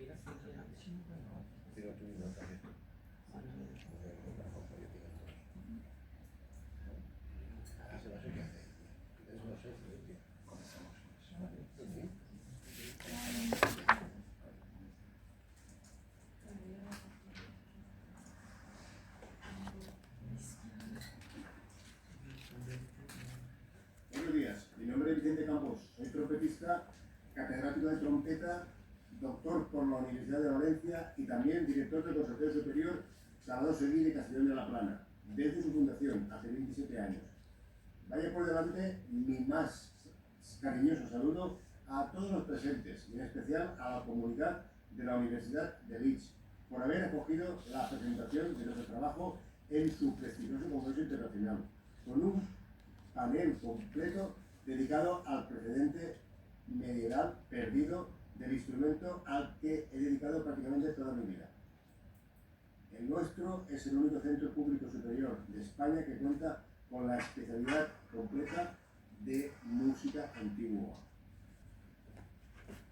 Buenos días, mi nombre es Vicente Campos, soy trompetista, catedrático de trompeta, doctor por la Universidad de Valencia y también director del Conservatorio Superior Salvador Seguí de Castellón de la Plana, desde su fundación, hace 27 años. Vaya por delante mi más cariñoso saludo a todos los presentes, y en especial a la comunidad de la Universidad de Leeds, por haber acogido la presentación de nuestro trabajo en su prestigioso Congreso Internacional, con un panel completo dedicado al precedente medieval perdido del instrumento al que he dedicado prácticamente toda mi vida. El nuestro es el único centro público superior de España que cuenta con la especialidad completa de música antigua.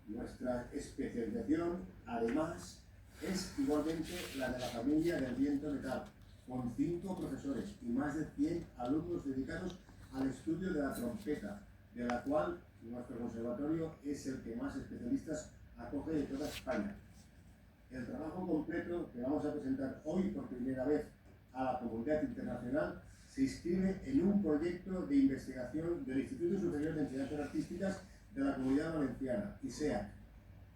Nuestra especialización, además, es igualmente la de la familia del viento metal, con 5 profesores y más de 100 alumnos dedicados al estudio de la trompeta, de la cual nuestro conservatorio es el que más especialistas acoge de toda España. El trabajo completo que vamos a presentar hoy por primera vez a la comunidad internacional se inscribe en un proyecto de investigación del Instituto Superior de Enseñanzas Artísticas de la Comunidad Valenciana, ISEAC,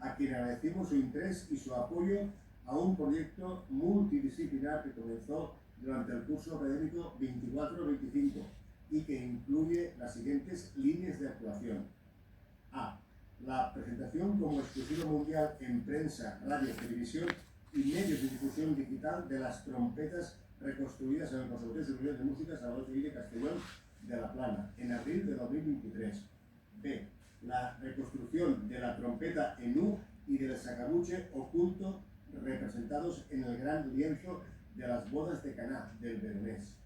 a quien agradecemos su interés y su apoyo a un proyecto multidisciplinar que comenzó durante el curso académico 24-25 y que incluye las siguientes líneas de actuación. A. La presentación como exclusivo mundial en prensa, radio, televisión y medios de difusión digital de las trompetas reconstruidas en el Conservatorio Superior de Música Salvador Seguí de Castellón de la Plana, en abril de 2023. B. La reconstrucción de la trompeta en U y del sacabuche oculto representados en el gran lienzo de las bodas de Caná del Veronés.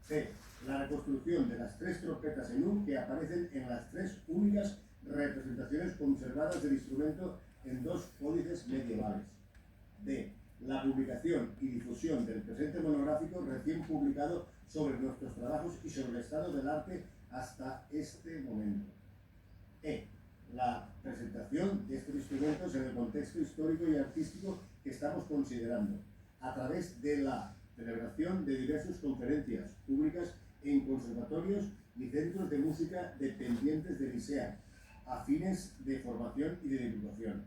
C. La reconstrucción de las 3 trompetas en U que aparecen en las 3 únicas representaciones conservadas del instrumento en 2 códices medievales. D. La publicación y difusión del presente monográfico recién publicado sobre nuestros trabajos y sobre el estado del arte hasta este momento. E. La presentación de estos instrumentos en el contexto histórico y artístico que estamos considerando, a través de la celebración de diversas conferencias públicas en conservatorios y centros de música dependientes del ISEAC, a fines de formación y de divulgación.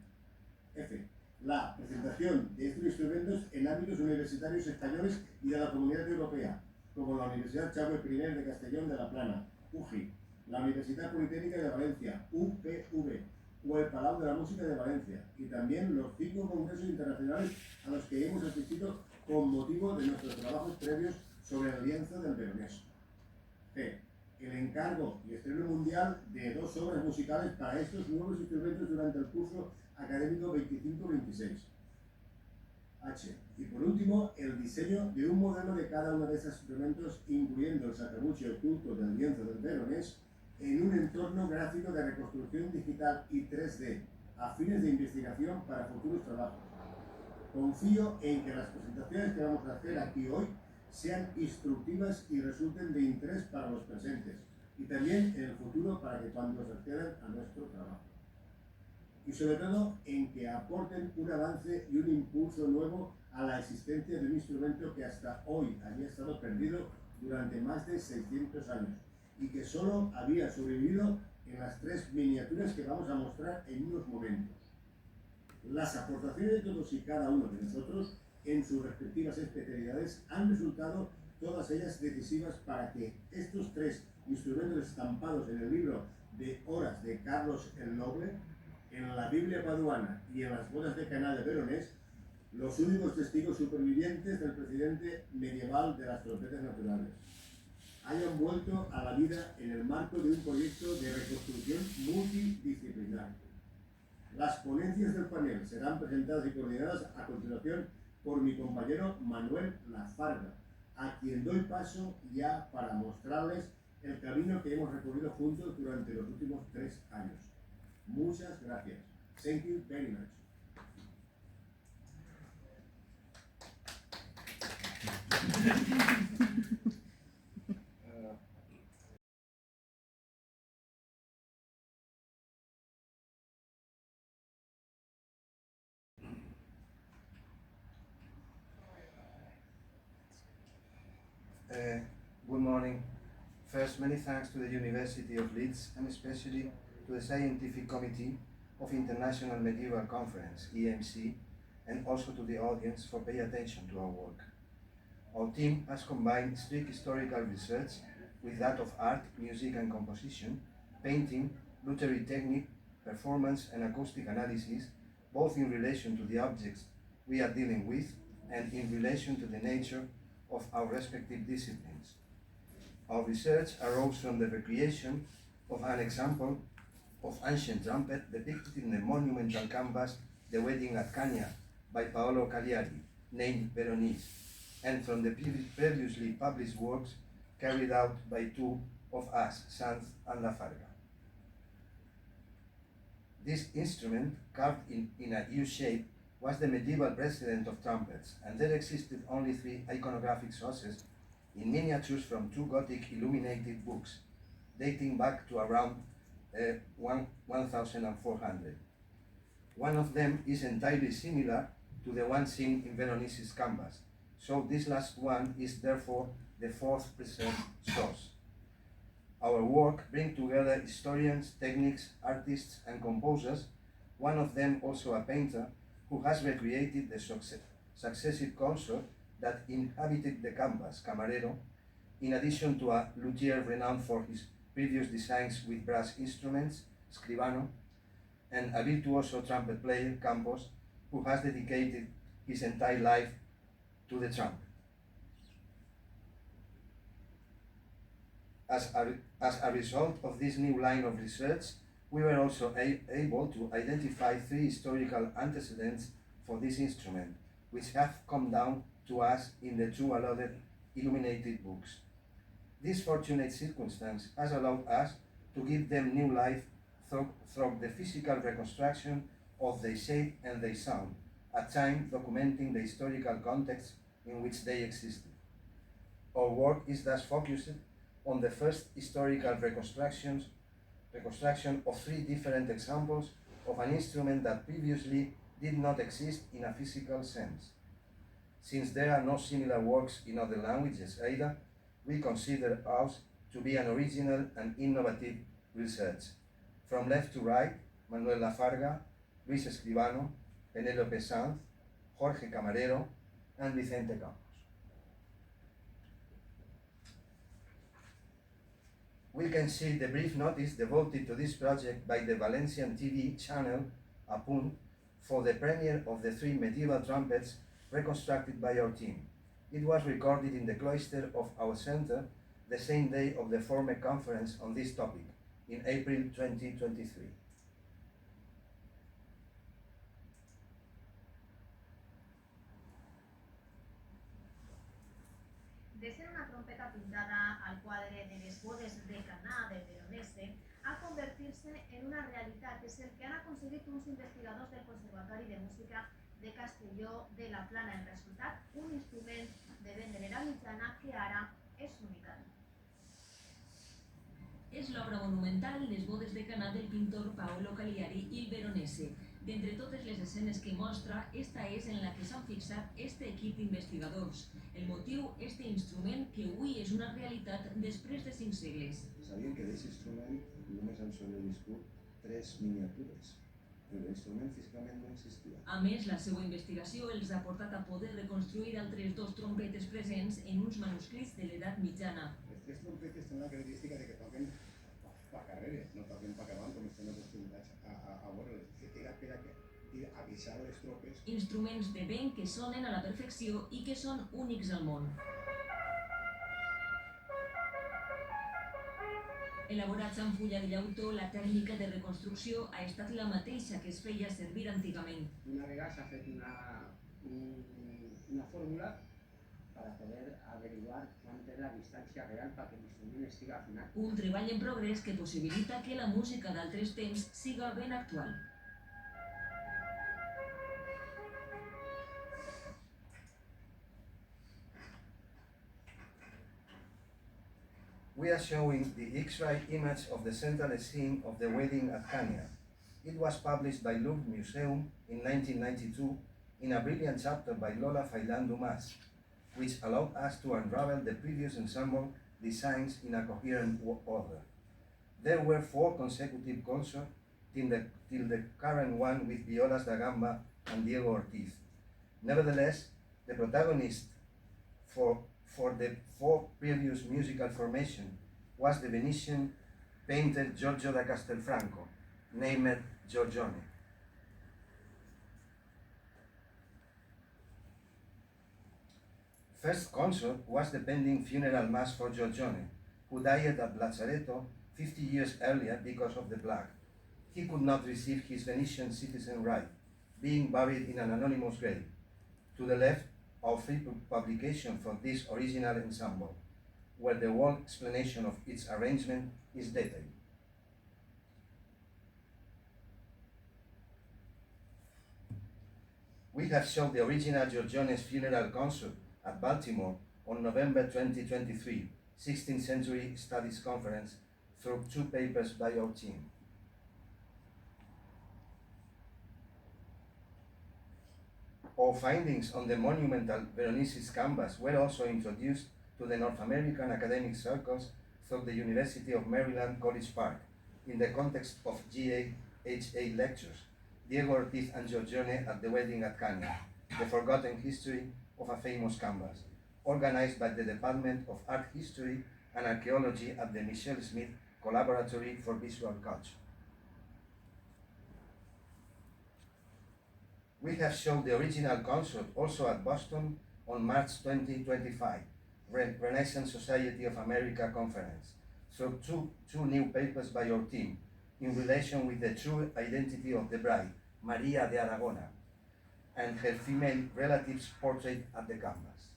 F. La presentación de estos instrumentos en ámbitos universitarios españoles y de la Comunidad Europea, como la Universidad Jaume I de Castellón de la Plana, UJI, la Universidad Politécnica de Valencia, UPV, o el Palau de la Música de Valencia, y también los 5 congresos internacionales a los que hemos asistido con motivo de nuestros trabajos previos sobre el lienzo del Veronés. C. El encargo y estreno mundial de 2 obras musicales para estos nuevos instrumentos durante el curso académico 25-26. H. Y por último, el diseño de un modelo de cada uno de estos instrumentos, incluyendo el sacabuche oculto del lienzo del Veronés, en un entorno gráfico de reconstrucción digital y 3D, a fines de investigación para futuros trabajos. Confío en que las presentaciones que vamos a hacer aquí hoy sean instructivas y resulten de interés para los presentes, y también en el futuro para que cuando se accedan a nuestro trabajo. Y sobre todo en que aporten un avance y un impulso nuevo a la existencia de un instrumento que hasta hoy había estado perdido durante más de 600 años y que solo había sobrevivido en las 3 miniaturas que vamos a mostrar en unos momentos. Las aportaciones de todos y cada uno de nosotros en sus respectivas especialidades han resultado todas ellas decisivas para que estos 3 instrumentos estampados en el libro de horas de Carlos el Noble, en la Biblia paduana y en las bodas de Caná de Veronés, los únicos testigos supervivientes del precedente medieval de las trompetas naturales, hayan vuelto a la vida en el marco de un proyecto de reconstrucción multidisciplinar. Las ponencias del panel serán presentadas y coordinadas a continuación por mi compañero Manuel Lafarga, a quien doy paso ya para mostrarles el camino que hemos recorrido juntos durante los últimos 3 años. Muchas gracias. Thank you very much. Good morning. First, many thanks to the University of Leeds and especially to the Scientific Committee of International Medieval Conference, EMC, and also to the audience for paying attention to our work. Our team has combined strict historical research with that of art, music and composition, painting, literary technique, performance and acoustic analysis, both in relation to the objects we are dealing with and in relation to the nature of our respective disciplines. Our research arose from the recreation of an example of ancient trumpet depicted in the monumental canvas The Wedding at Cagna by Paolo Cagliari, named Veronese, and from the previously published works carried out by two of us, Sanz and Lafarga. This instrument, carved in a U shape, was the medieval precedent of trumpets, and there existed only 3 iconographic sources in miniatures from 2 Gothic illuminated books, dating back to around 1400. One of them is entirely similar to the one seen in Veronese's canvas, so this last one is therefore the 4th preserved source. Our work brings together historians, techniques, artists and composers, one of them also a painter, who has recreated the successive consort that inhabited the canvas, Camarero, in addition to a luthier renowned for his previous designs with brass instruments, Escribano, and a virtuoso trumpet player, Campos, who has dedicated his entire life to the trumpet. As a result of this new line of research, we were also able to identify 3 historical antecedents for this instrument, which have come down to us in the 2 allotted illuminated books. This fortunate circumstance has allowed us to give them new life through the physical reconstruction of their shape and their sound, at times documenting the historical context in which they existed. Our work is thus focused on the first historical reconstruction of 3 different examples of an instrument that previously did not exist in a physical sense. Since there are no similar works in other languages either, we consider ours to be an original and innovative research. From left to right, Manuel Lafarga, Luis Escribano, Penelope Sanz, Jorge Camarero, and Vicente Campos. We can see the brief notice devoted to this project by the Valencian TV channel Apunt for the premiere of the 3 medieval trumpets reconstructed by our team. It was recorded in the cloister of our center the same day of the former conference on this topic, in April 2023. De ser una trompeta pintada al cuadre de les bodes de Caná del Veronese, a convertirse en una realitat. És el que han aconseguit uns investigadors del Conservatori de Música de Castelló de la Plana. El resultat, un instrument de ben de l'era mitjana que ara és única. És l'obra monumental Les bodes de Caná del pintor Paolo Cagliari i el Veronese. D'entre totes les escenes que mostra, esta és en la que s'han fixat este equip d'investigadors. El motiu, este instrument que avui és una realitat després de 5 segles. Sabien que d'aquest instrument només han sobreviscut 3 miniatures, però l'instrument físicament no existia. A més, la seva investigació els ha portat a poder reconstruir altres 2 trompetes presents en uns manuscrits de l'edat mitjana. Les 3 trompetes tenen la característica de que toquen per carreres, no toquen per avant com estem acostumats a veure-les. Era per avisar les tropes. Instruments de vent que sonen a la perfecció i que són únics al món. Elaborats amb fulla de llautó, la tècnica de reconstrucció ha estat la mateixa que es feia servir antigament. Una vegada s'ha fet una fórmula para poder averiguar cuánta es la distancia real para que el instrumento estigui afinat. Un treball en progrés que possibilita que la música d'altres temps siga ben actual. We are showing the X-ray image of the central scene of the wedding at Kenya. It was published by Louvre Museum in 1992 in a brilliant chapter by Lola Failan Dumas, which allowed us to unravel the previous ensemble designs in a coherent order. There were 4 consecutive concerts till the current one with Violas da Gamba and Diego Ortiz. Nevertheless, the protagonist for the 4 previous musical formations was the Venetian painter Giorgio da Castelfranco, named Giorgione. First concert was the pending funeral mass for Giorgione, who died at Lazzaretto 50 years earlier because of the plague. He could not receive his Venetian citizen right, being buried in an anonymous grave. To the left, our free publication for this original ensemble, where the whole explanation of its arrangement is detailed. We have shown the original Giorgione's funeral concert at Baltimore on November 2023, 16th Century Studies Conference, through 2 papers by our team. Our findings on the monumental Veronese canvas were also introduced to the North American academic circles through the University of Maryland College Park in the context of GAHA lectures, Diego Ortiz and Giorgione at the Wedding at Kenya, the forgotten history of a famous canvas, organized by the Department of Art History and Archaeology at the Michelle Smith Collaboratory for Visual Culture. We have shown the original concert also at Boston on March 2025, Renaissance Society of America Conference, through two new papers by our team in relation with the true identity of the bride, Maria de Aragona, and her female relative's portrait at the canvas.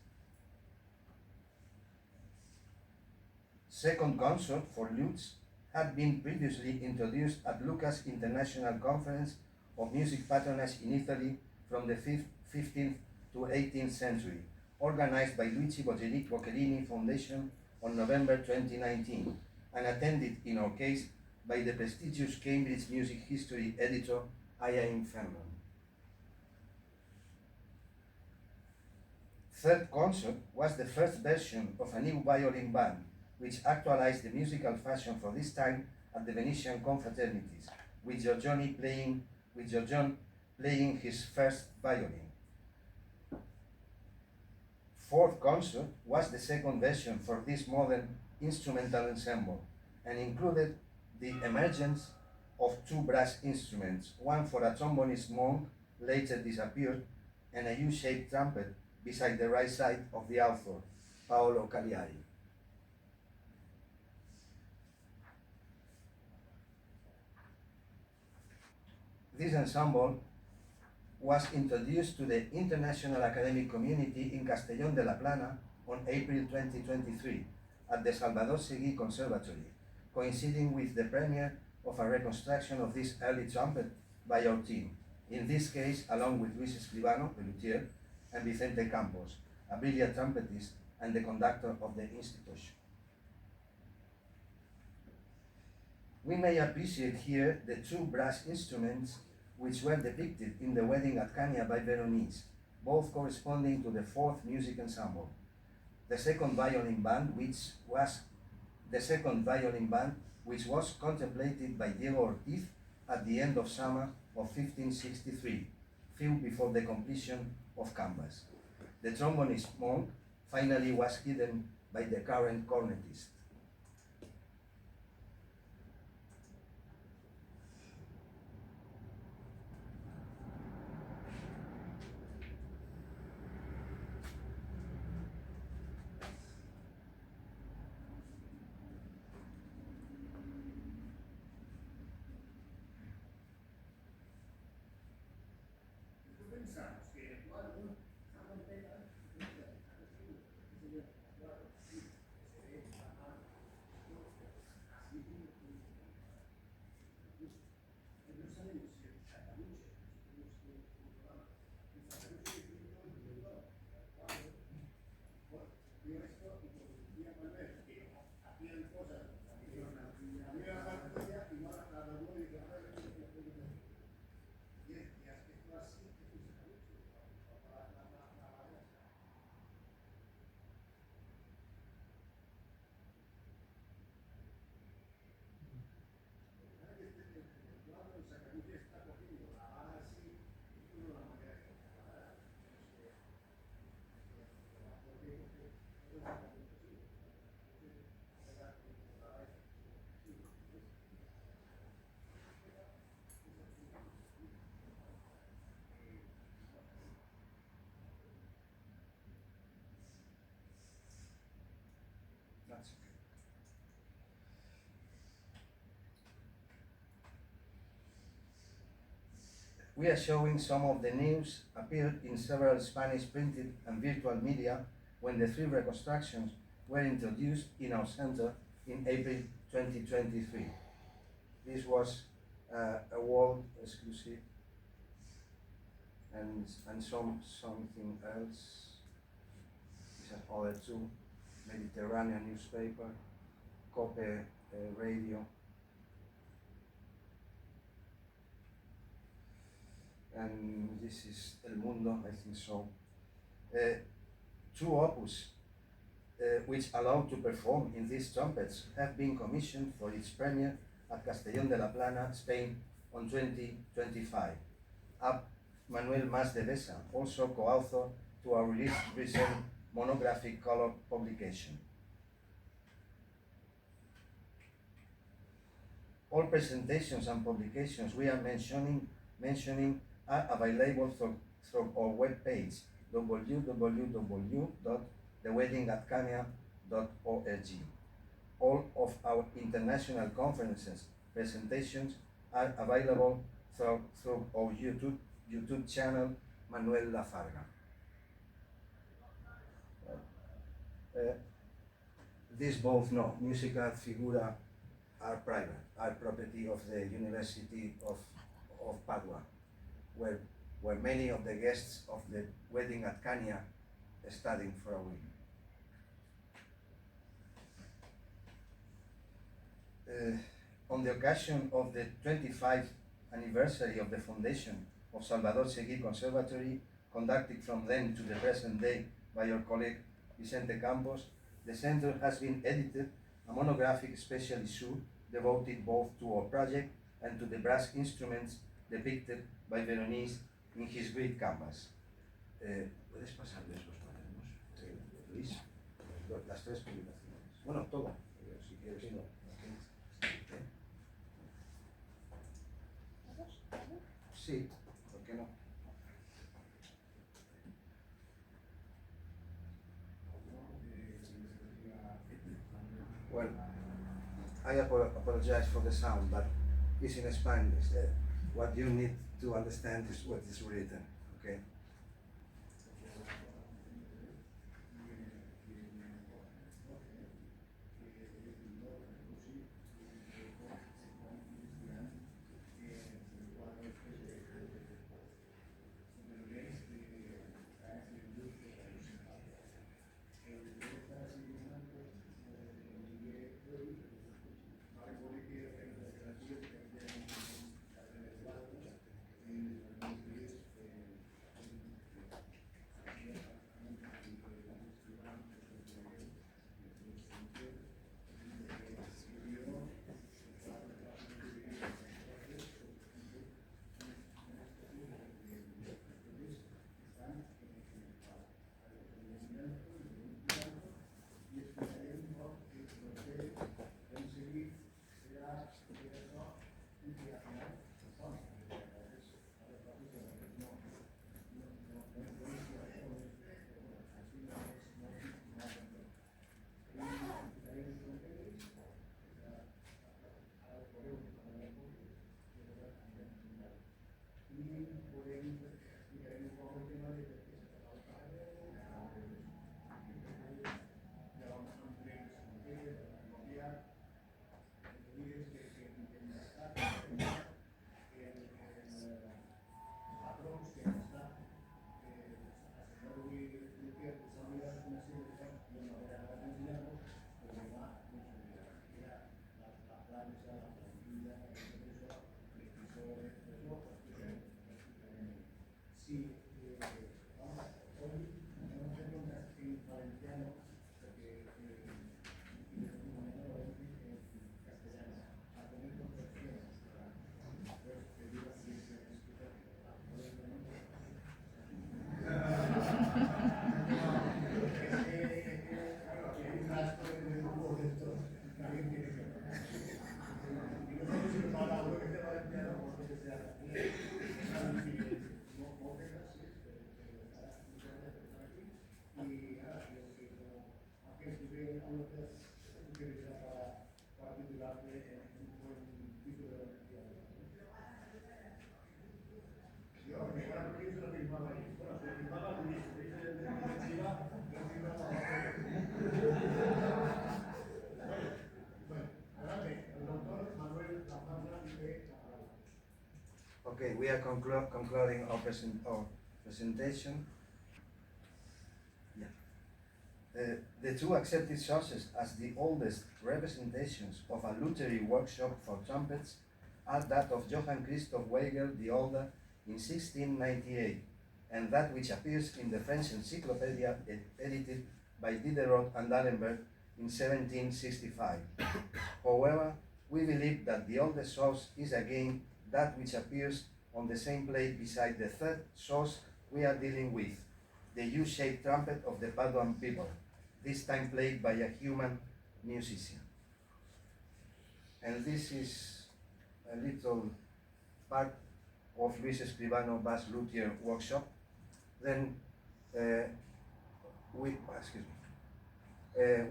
Second concert for lutes had been previously introduced at Lucas International Conference of Music Patronage in Italy from the 15th to 18th century, organized by Luigi Boccherini Foundation on November 2019, and attended in our case by the prestigious Cambridge Music History editor Ian Fenton. Third concert was the first version of a new violin band, which actualized the musical fashion for this time at the Venetian confraternities, with Giorgione playing his first violin. Fourth concert was the second version for this modern instrumental ensemble, and included the emergence of 2 brass instruments, one for a trombonist monk, later disappeared, and a U-shaped trumpet beside the right side of the author, Paolo Cagliari. This ensemble was introduced to the international academic community in Castellón de la Plana on April 2023 at the Salvador Seguí Conservatory, coinciding with the premiere of a reconstruction of this early trumpet by our team, in this case along with Luis Escribano, the luthier, and Vicente Campos, a brilliant trumpetist and the conductor of the institution. We may appreciate here the 2 brass instruments which were depicted in the Wedding at Kenya by Veronese, both corresponding to the 4th music ensemble. The second violin band, which was contemplated by Diego Ortiz at the end of summer of 1563, few before the completion of canvas. The trombonist monk finally was hidden by the current cornetist. We are showing some of the news appeared in several Spanish printed and virtual media when the 3 reconstructions were introduced in our center in April 2023. This was a world exclusive and something else. These are other 2, Mediterranean newspaper, Cope radio. And this is El Mundo, I think so. 2 opus which allowed to perform in these trumpets have been commissioned for its premiere at Castellón de la Plana, Spain on 2025. Manuel Mas de Besa, also co-author to our recent monographic color publication. All presentations and publications we are mentioning are available through our webpage www.theweddingatcania.org. All of our international conferences presentations are available through our YouTube channel, Manuel Lafarga. These both know, musical figura are private, are property of the University of Padua, where many of the guests of the wedding at Cania studying for a week. On the occasion of the 25th anniversary of the foundation of Salvador Seguí Conservatory, conducted from then to the present day by your colleague Vicente Campos, the center has been edited a monographic special issue devoted both to our project and to the brass instruments depicted by Veronese in his great canvas. ¿Puedes pasarle esos cuadernos, Luis? Las 3 publicaciones. Bueno, todo, si quieres. No. Sí, ¿por qué no? Well, I apologize for the sound, but it's in Spanish. What you need to understand is what is written, okay? we are concluding our presentation. The two accepted sources as the oldest representations of a literary workshop for trumpets are that of Johann Christoph Weigel the Older in 1698, and that which appears in the French Encyclopedia edited by Diderot and D'Alembert in 1765. However, we believe that the oldest source is again that which appears on the same plate beside the third source we are dealing with, the U-shaped trumpet of the Paduan people, this time played by a human musician. And this is a little part of Luis Escribano bass luthier workshop. Then we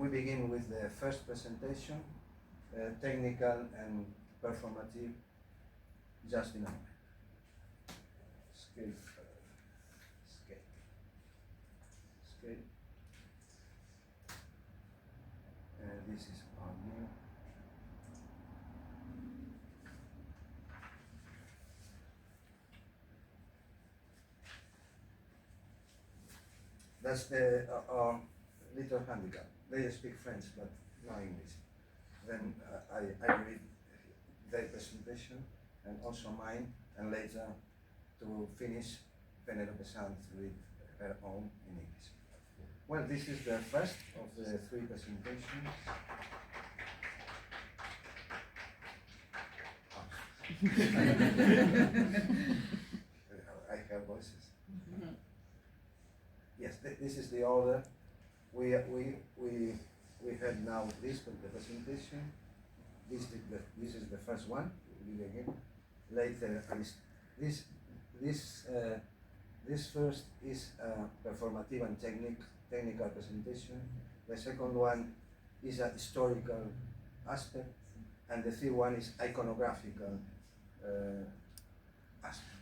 begin with the first presentation, technical and performative, just in a moment. Scale. This is our new. That's the little handicap. They speak French, but no English. Then I read their presentation and also mine, and later to finish, Penelope Sanz read her own in English. Well, this is the first of the three presentations. I have voices. Yes, this is the order. We had now this the presentation. This is the first one. Again. Later, this first is performative and technical presentation. The second one is a historical aspect, and the third one is iconographical aspect.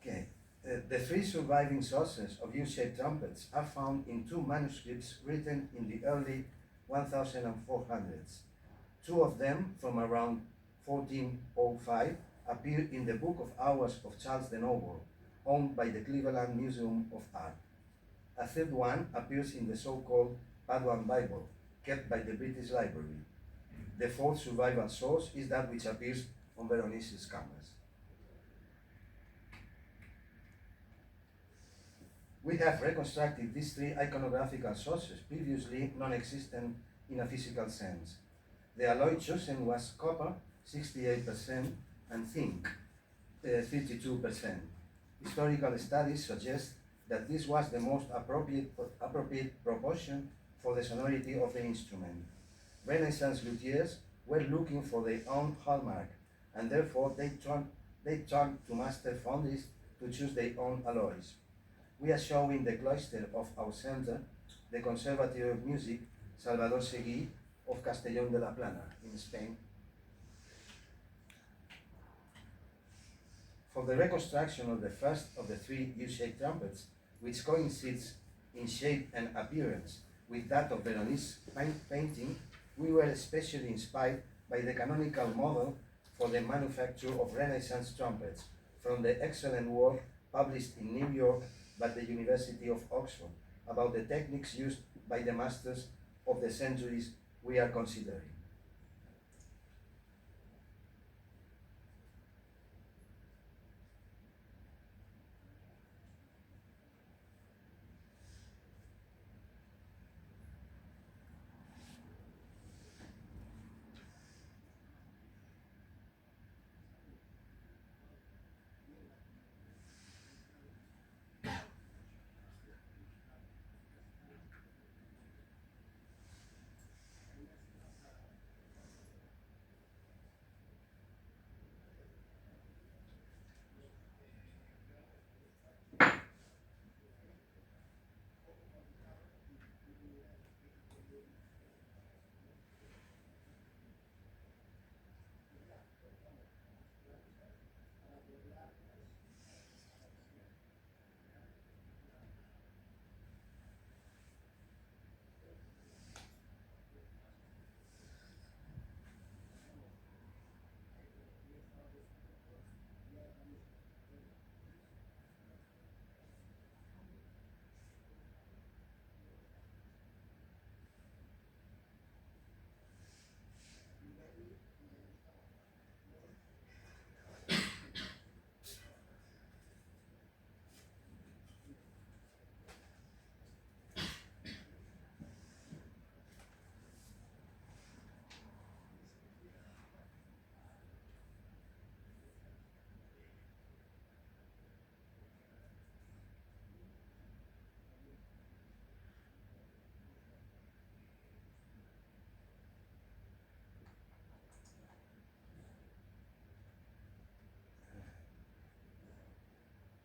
Okay. The three surviving sources of U-shaped trumpets are found in two manuscripts written in the early 1400s. Two of them, from around 1405, appear in the Book of Hours of Charles the Noble, owned by the Cleveland Museum of Art. A third one appears in the so-called Paduan Bible, kept by the British Library. The fourth survival source is that which appears on Veronese's canvas. We have reconstructed these three iconographical sources, previously non-existent in a physical sense. The alloy chosen was copper, 68%, and zinc, 32%. Historical studies suggest that this was the most appropriate proportion for the sonority of the instrument. Renaissance luthiers were looking for their own hallmark, and therefore they turned to master foundries to choose their own alloys. We are showing the cloister of our center, the Conservatory of Music, Salvador Seguí of Castellón de la Plana in Spain. For the reconstruction of the first of the three U-shaped trumpets, which coincides in shape and appearance with that of Veronese painting, we were especially inspired by the canonical model for the manufacture of Renaissance trumpets from the excellent work published in New York by the University of Oxford about the techniques used by the masters of the centuries we are considering.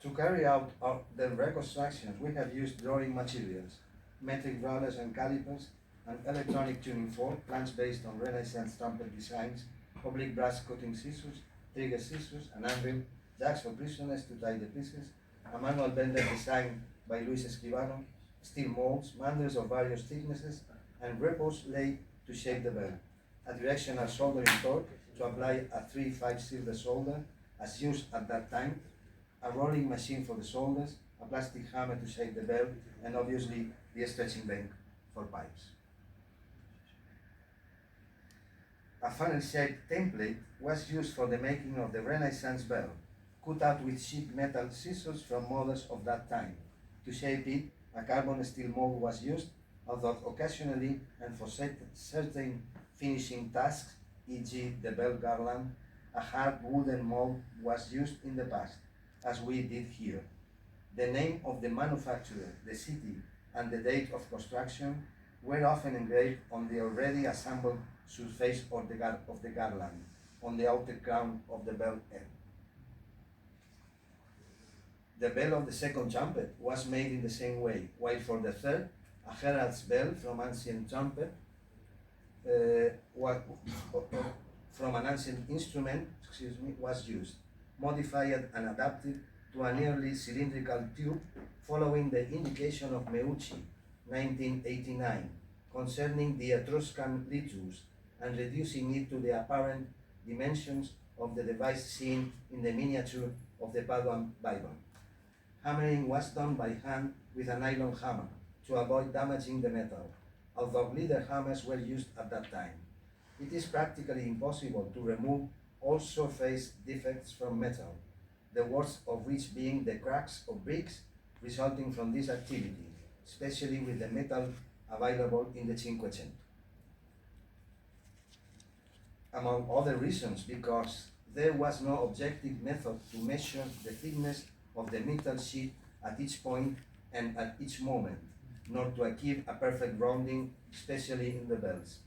To carry out the reconstructions, we have used drawing materials, metric rollers and calipers, an electronic tuning fork, plans based on Renaissance trumpet designs, oblique brass cutting scissors, trigger scissors, an anvil, jacks for prisoners to tie the pieces, a manual bender designed by Luis Escribano, steel molds, mandrels of various thicknesses, and ripples laid to shape the bell, a directional soldering torque to apply a 3-5 silver solder as used at that time, a rolling machine for the solders, a plastic hammer to shape the bell, and obviously the stretching bank for pipes. A funnel-shaped template was used for the making of the Renaissance bell, cut out with sheet metal scissors from models of that time. To shape it, a carbon steel mold was used, although occasionally and for certain finishing tasks, e.g. the bell garland, a hard wooden mold was used in the past, as we did here. The name of the manufacturer, the city, and the date of construction were often engraved on the already assembled surface of the garland, on the outer crown of the bell end. The bell of the second trumpet was made in the same way, while for the third, a herald's bell from ancient trumpet, from an ancient instrument, was used, modified and adapted to a nearly cylindrical tube, following the indication of Meucci, 1989, concerning the Etruscan liturgy, and reducing it to the apparent dimensions of the device seen in the miniature of the Paduan Bible. Hammering was done by hand with a nylon hammer to avoid damaging the metal, although leather hammers were used at that time. It is practically impossible to remove all surface defects from metal, the worst of which being the cracks or breaks resulting from this activity, especially with the metal available in the Cinquecento. Among other reasons, because there was no objective method to measure the thickness of the metal sheet at each point and at each moment, nor to achieve a perfect rounding, especially in the bells.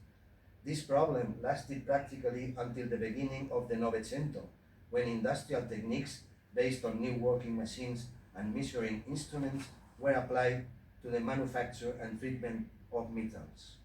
This problem lasted practically until the beginning of the Novecento, when industrial techniques based on new working machines and measuring instruments were applied to the manufacture and treatment of metals.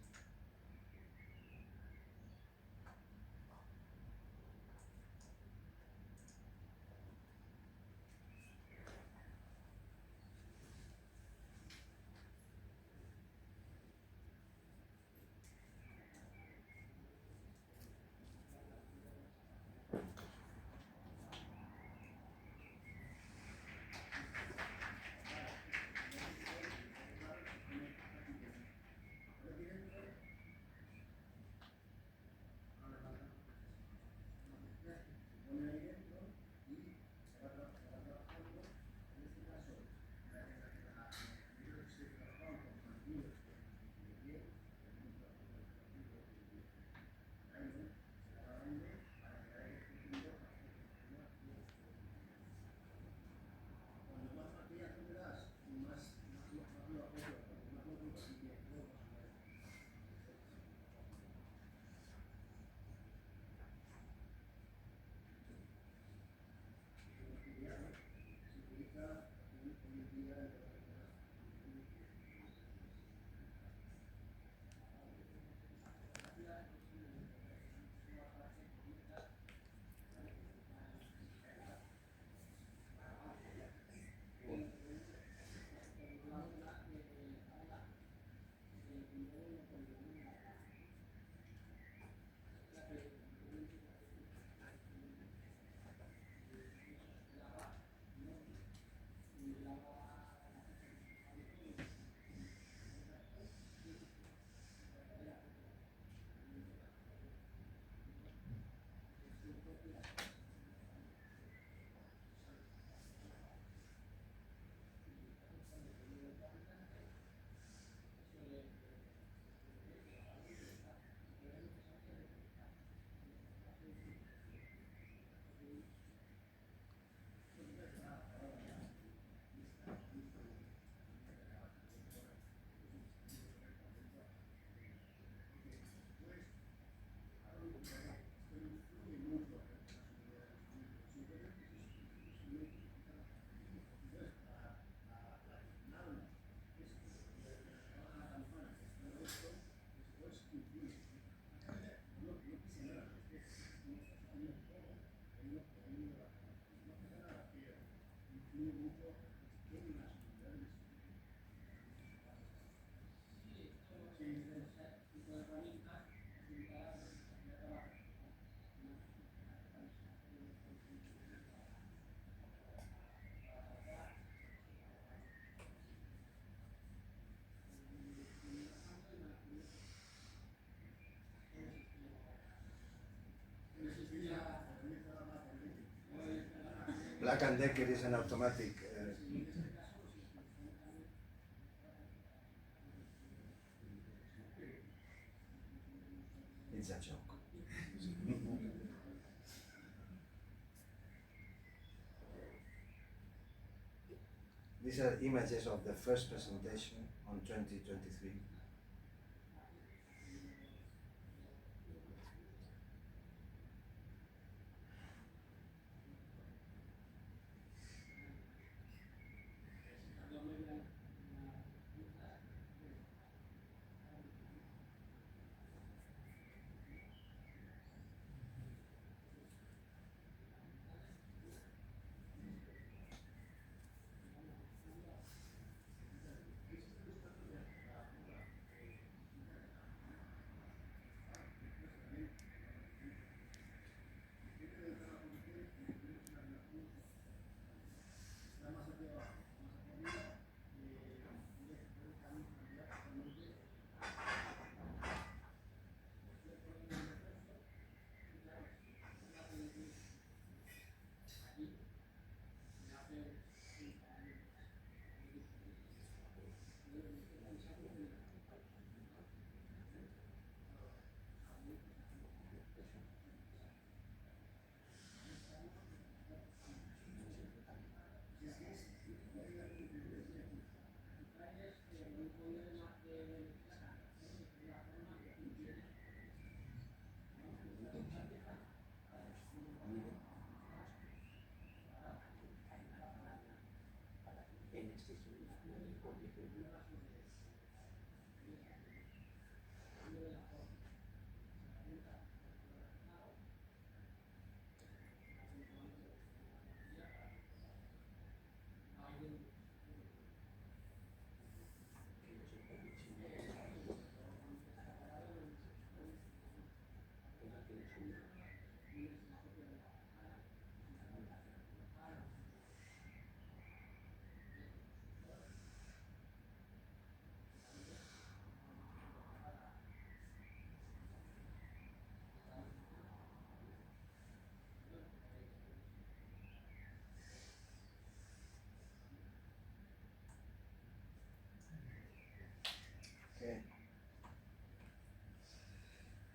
Black and Decker is an automatic. It's a joke. These are images of the first presentation on 2023.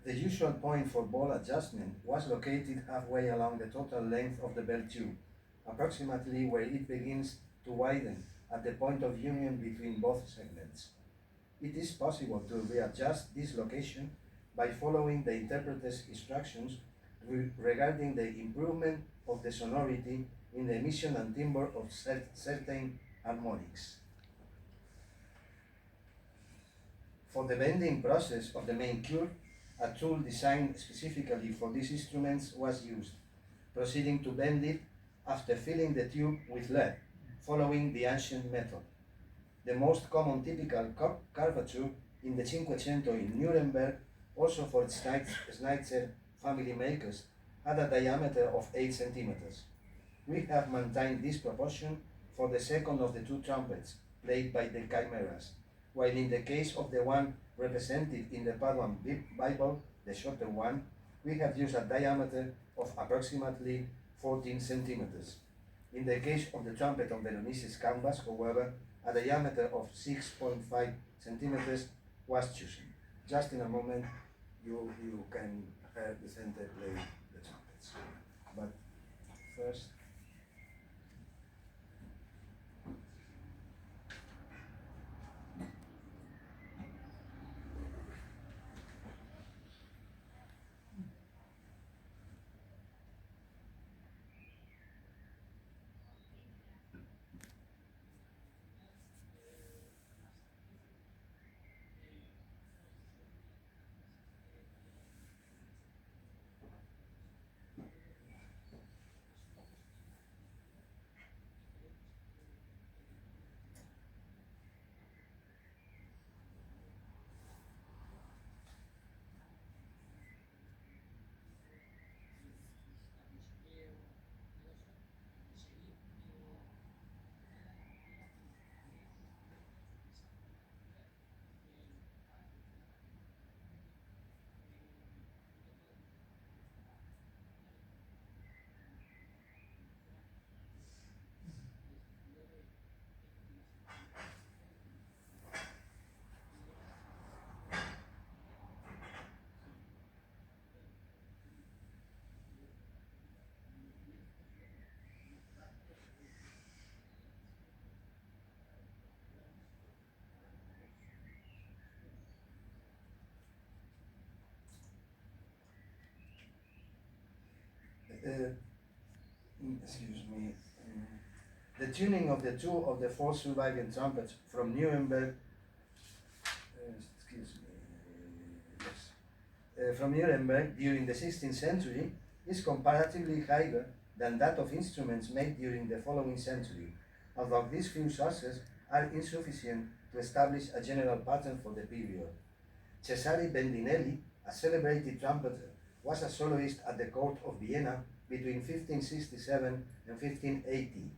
The usual point for ball adjustment was located halfway along the total length of the bell tube, approximately where it begins to widen at the point of union between both segments. It is possible to readjust this location by following the interpreter's instructions regarding the improvement of the sonority in the emission and timbre of certain harmonics. For the bending process of the main curve, a tool designed specifically for these instruments was used, proceeding to bend it after filling the tube with lead, following the ancient method. The most common typical curvature in the Cinquecento in Nuremberg, also for Schnitzer family makers, had a diameter of 8 centimeters. We have maintained this proportion for the second of the two trumpets played by the chimeras, while in the case of the one represented in the Paduan Bible, the shorter one, we have used a diameter of approximately 14 centimeters. In the case of the trumpet of Veronese's canvas, however, a diameter of 6.5 centimeters was chosen. Just in a moment, you can hear Vicente play the trumpets. But first, excuse me, the tuning of the two of the four surviving trumpets from Nuremberg, from Nuremberg during the 16th century is comparatively higher than that of instruments made during the following century, although these few sources are insufficient to establish a general pattern for the period. Cesare Bendinelli, a celebrated trumpeter, was a soloist at the court of Vienna between 1567 and 1580,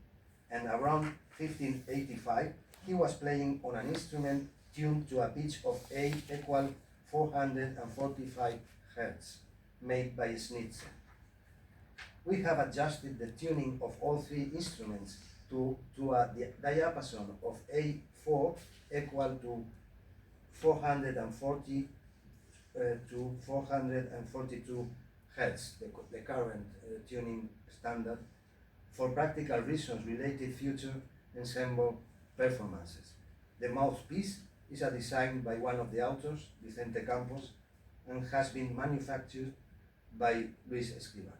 and around 1585 he was playing on an instrument tuned to a pitch of A equal 445 Hz, made by Schnitzer. We have adjusted the tuning of all three instruments to a diapason of A4 equal to 440 to 442 Hz, the current tuning standard, for practical reasons related future ensemble performances. The mouthpiece is a design by one of the authors, Vicente Campos, and has been manufactured by Luis Escribano.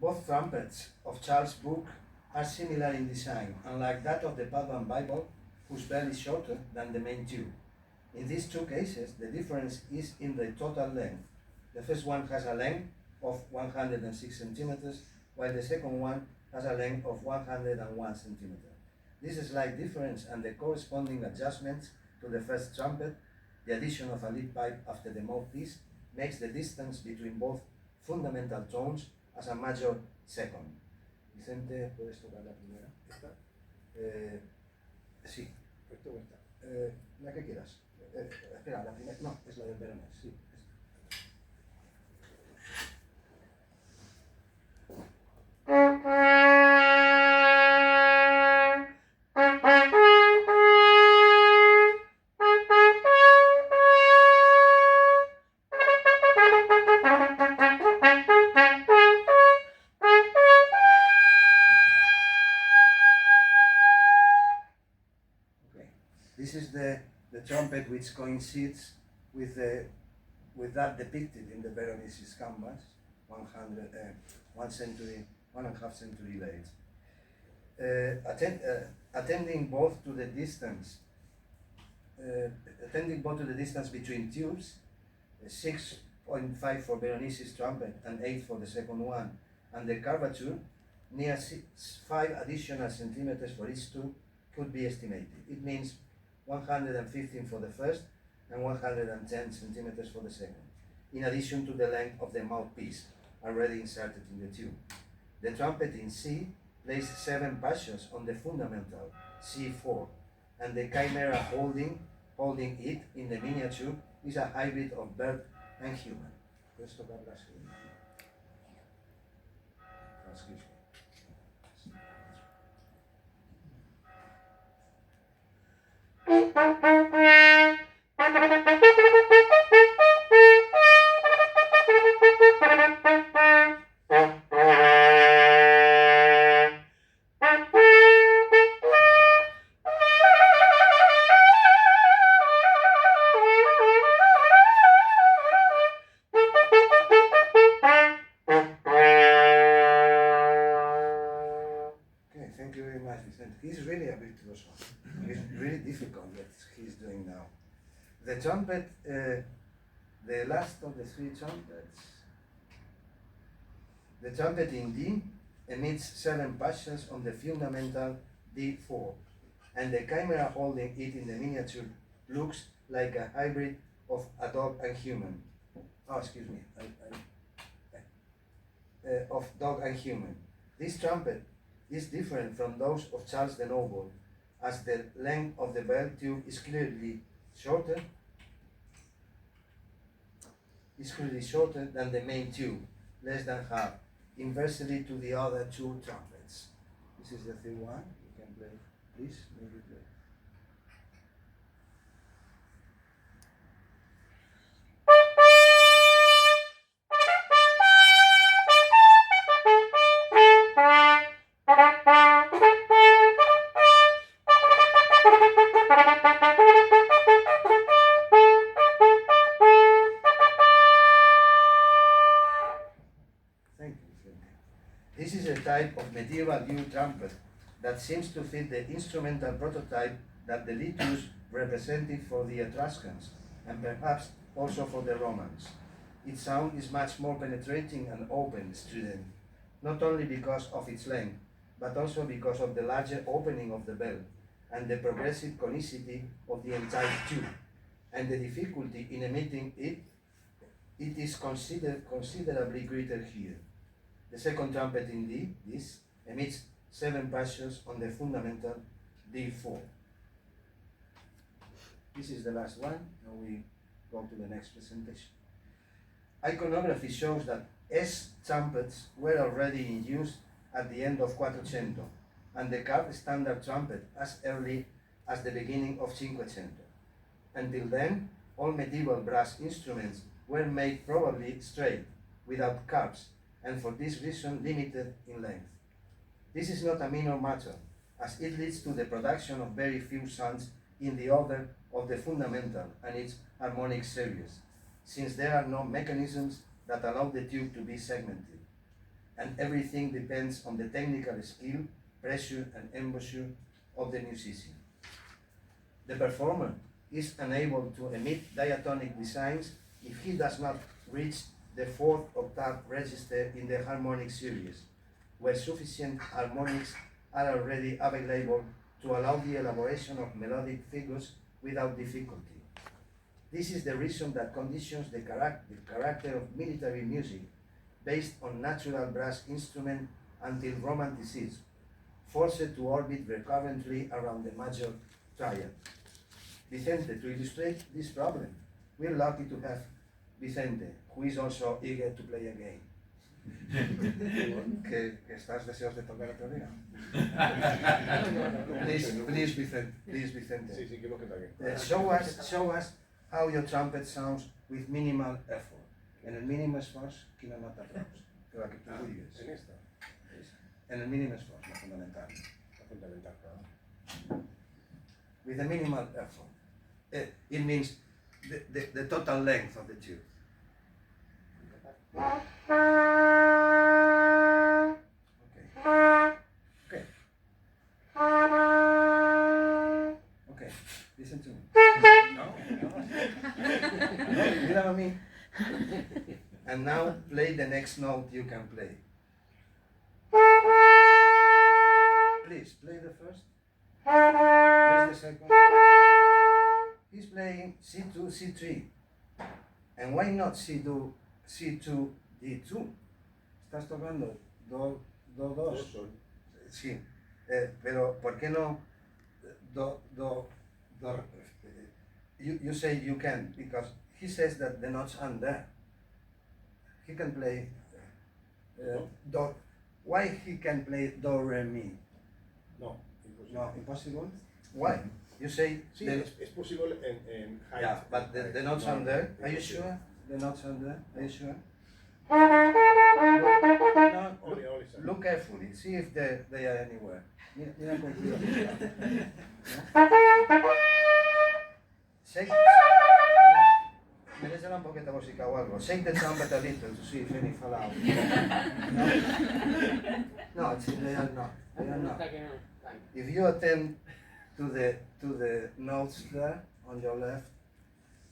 Both trumpets of Charles' book are similar in design, unlike that of the Padvan Bible, whose bell is shorter than the main tube. In these two cases, the difference is in the total length. The first one has a length of 106 centimeters, while the second one has a length of 101 centimeters. This slight difference and the corresponding adjustments to the first trumpet, the addition of a lead pipe after the mouthpiece, makes the distance between both fundamental tones as a major second. Vicente, ¿puedes tocar la primera? ¿Esta? Sí. ¿Esta o esta? La que quieras. Espera, la primera. No, es la del veronés, sí. This is the trumpet which coincides with that depicted in the Veronese's canvas, 1.5 century late. Attending both to the distance between tubes, 6.5 for Veronese's trumpet and 8 for the second one, and the curvature near 5 additional centimeters for each tube could be estimated. It means 115 for the first and 110 centimeters for the second, in addition to the length of the mouthpiece already inserted in the tube. The trumpet in C plays 7 passages on the fundamental C4, and the chimera holding it in the miniature is a hybrid of bird and human. Puedes tocar la segunda. Excuse me. Thank you. he's really a virtuoso. It's really difficult what he's doing now. The trumpet, the last of the three trumpets, the trumpet in D emits 7 passes on the fundamental D4, and the camera holding it in the miniature looks like a hybrid of a dog and human. Oh, excuse me. Of dog and human. This trumpet is different from those of Charles the Noble, as the length of the bell tube is clearly shorter than the main tube, less than half, inversely to the other 2 trumpets. This is the third one. You can play, please, maybe play. This is a type of medieval U trumpet that seems to fit the instrumental prototype that the litus represented for the Etruscans, and perhaps also for the Romans. Its sound is much more penetrating and open, strident, not only because of its length, but also because of the larger opening of the bell, and the progressive conicity of the entire tube, and the difficulty in emitting it. It is considerably greater here. The second trumpet in D, this, emits 7 passes on the fundamental D4. This is the last one. Now we go to the next presentation. Iconography shows that S trumpets were already in use at the end of Quattrocento, and the carved standard trumpet as early as the beginning of Cinquecento. Until then, all medieval brass instruments were made probably straight, without curbs, and for this reason limited in length. This is not a minor matter, as it leads to the production of very few sounds in the order of the fundamental and its harmonic series, since there are no mechanisms that allow the tube to be segmented, and everything depends on the technical skill, pressure, and embouchure of the musician. The performer is unable to emit diatonic designs if he does not reach the 4th octave register in the harmonic series, where sufficient harmonics are already available to allow the elaboration of melodic figures without difficulty. This is the reason that conditions the character of military music based on natural brass instrument until Romanticism, forced to orbit recurrently around the major triad. Vicente, to illustrate this problem, we're lucky to have Vicente, who is also eager to play again. que estás deseos de tocar otro día. Please, Vicente. Sí, que lo que toque. Show us how your trumpet sounds with minimal effort. En el mínimo esfuerzo, ¿quién no nota la que tú vives? En esta. En el mínimo esfuerzo, lo fundamental. Lo fundamental, claro. With a minimal effort. It means the total length of the tube. Okay, listen to me. No. Mira a mí. And now play the next note you can play. Please, play the first. Play the second. He's playing C2, C3. And why not C2, D2? Estás tocando do, 2. Sí, pero ¿por qué no do? You say you can, because he says that the notes aren't there. He can play do. Why he can play do, re, mi? No, imposible. No, impossible? Why? You say... Sí, es posible en height. Yeah, but the notes aren't there. Are you sure? The notes aren't there? Are you sure? No, look carefully. See if they are anywhere. Mira con cuidado. Shake. Merece un poquito de música o algo. Shake the trumpet a little to see if any fall out. No, they are not. They are not. If you attend to the notes there on your left,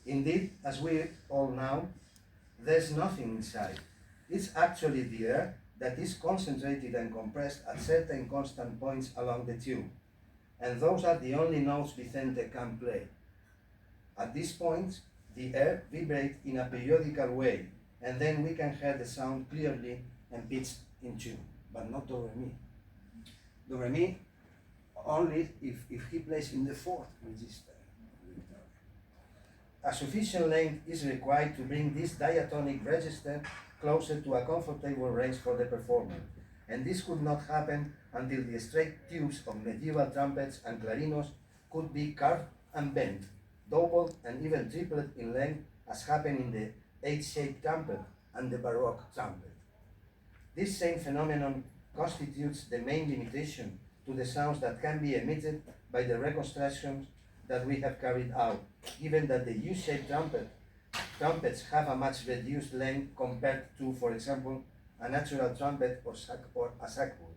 indeed, as we all know, there's nothing inside. It's actually the air that is concentrated and compressed at certain constant points along the tube. And those are the only notes Vicente can play. At these points, the air vibrates in a periodical way, and then we can hear the sound clearly and pitched in tune, but not do re mi. Do re mi only if he plays in the fourth register. A sufficient length is required to bring this diatonic register closer to a comfortable range for the performer, and this could not happen until the straight tubes of medieval trumpets and clarinos could be carved and bent, doubled and even tripled in length, as happened in the H-shaped trumpet and the Baroque trumpet. This same phenomenon constitutes the main limitation to the sounds that can be emitted by the reconstructions that we have carried out, given that the U-shaped trumpets have a much reduced length compared to, for example, a natural trumpet or a sackbut.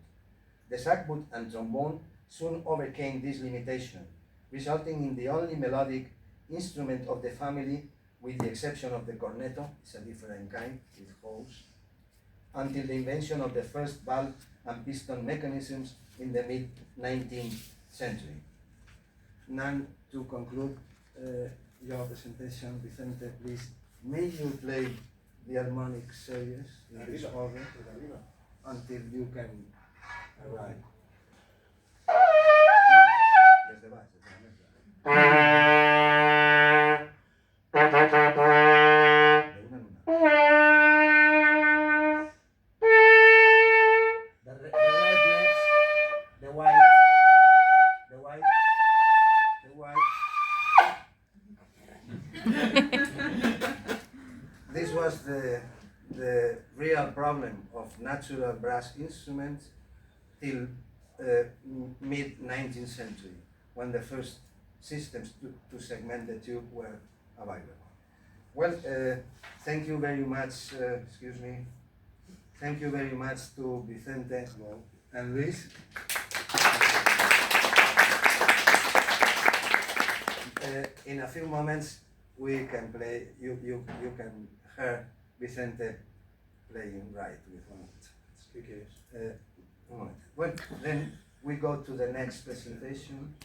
The sackbut and trombone soon overcame this limitation, resulting in the only melodic instrument of the family, with the exception of the cornetto, it's a different kind with holes, until the invention of the first valve and piston mechanisms in the mid-19th century. Now, to conclude your presentation, Vicente, please, may you play the harmonic series in this order until you can arrive. The red next, the white, the white, the white. This was the real problem of natural brass instruments till mid-19th century, when the first systems to segment the tube were available. Well, thank you very much, excuse me, thank you very much to Vicente and Luis. In a few moments, we can play, you can hear Vicente playing right with one of the trumpets. Well, then we go to the next presentation.